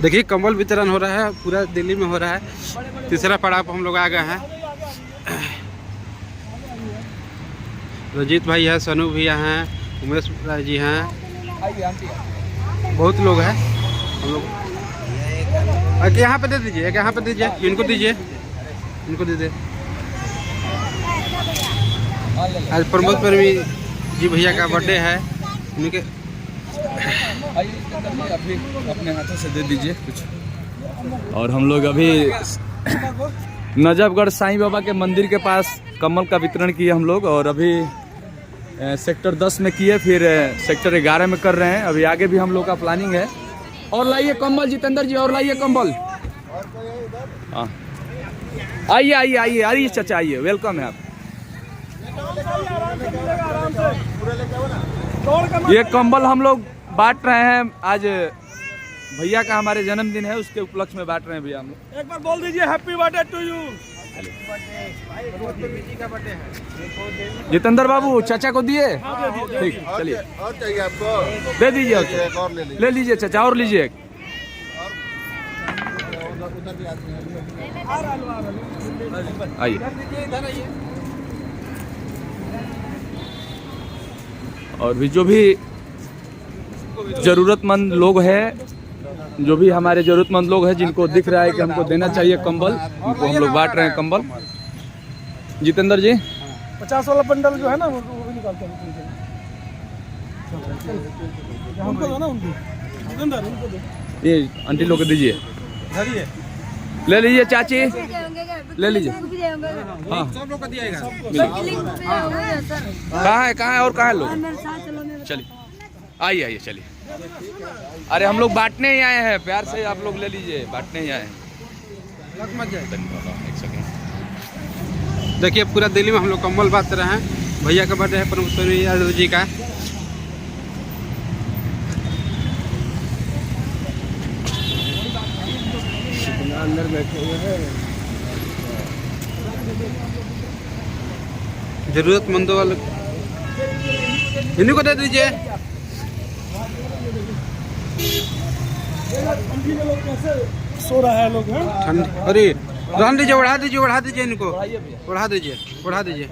देखिए कंबल वितरण हो रहा है, पूरा दिल्ली में हो रहा है। तीसरा पड़ाव पर हम लोग आ गए हैं। रंजीत भाई है, सनू भैया हैं, उमेश राय जी हैं, बहुत लोग हैं। हम लोग यहाँ पे दे दीजिए, एक यहाँ पे दीजिए, इनको दीजिए, इनको दीजिए। आज प्रमोद प्रेमी जी भैया का बर्थडे है, उनके अभी अपने हाथों से दे दीजिए कुछ। और हम लोग अभी नजफगढ़ साईं बाबा के मंदिर के पास कमल का वितरण किए हम लोग, और अभी सेक्टर 10 में किए, फिर सेक्टर 11 में कर रहे हैं। अभी आगे भी हम लोग का प्लानिंग है। और लाइए कंबल जितेंद्र जी, और लाइए कंबल। हाँ आइए आइए आइए, अरे चाचा आइए, वेलकम है आप। ये कंबल हम लोग बांट रहे हैं, आज भैया का हमारे जन्मदिन है, उसके उपलक्ष्य में बांट रहे हैं भैया हम लोग। एक बार बोल दीजिए happy birthday to you. Jitendra बाबू चाचा को दिए, ठीक, चलिए और चाहिए आपको, दे दीजिए, और ले लीजिए चाचा, और लीजिए एक। आइए और भी जो भी जरूरतमंद लोग हैं, जो भी हमारे जरूरतमंद लोग हैं जिनको दिख रहा है कि हमको देना चाहिए कंबल, उनको हम लोग बांट रहे हैं कंबल। जितेंद्र जी 50 वाला बंडल जो है ना वो भी निकालते हैं, उनको दो ना, उनको जितेंद्र उनको दो। ये आंटी लोग को दीजिए, ले लीजिए चाची, ले लीजिए। हाँ सब लोग का दिया जाएगा। कहाँ है और कहाँ है लोग? चलिए आइए आइए, चलिए। अरे हम लोग बांटने ही आए हैं, प्यार से आप लोग ले लीजिए, बांटने ही आए हैं। मत जाए। एक सेकंड। देखिए पूरा दिल्ली में हम लोग कंबल बांट रहे हैं। भैया का बर्थडे है, प्रमोद प्रेमी यादव जी का। अंदर बैठे हुए हैं। जरूरतमंदों वाले इन्हीं को दे दीजिए। सो रहा है लोग हैं। ठंड, अरे रहने दीजिए, बढ़ा दीजिए, बढ़ा दीजिए, इनको बढ़ा दीजिए, बढ़ा दीजिए,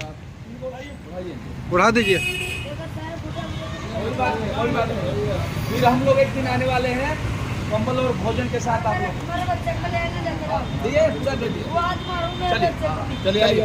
बढ़ा दीजिए। फिर हम लोग एक दिन आने वाले हैं कंबल और भोजन के साथ, आप लोग दिए पूरा दे दिए। चलिए चलिए आइए।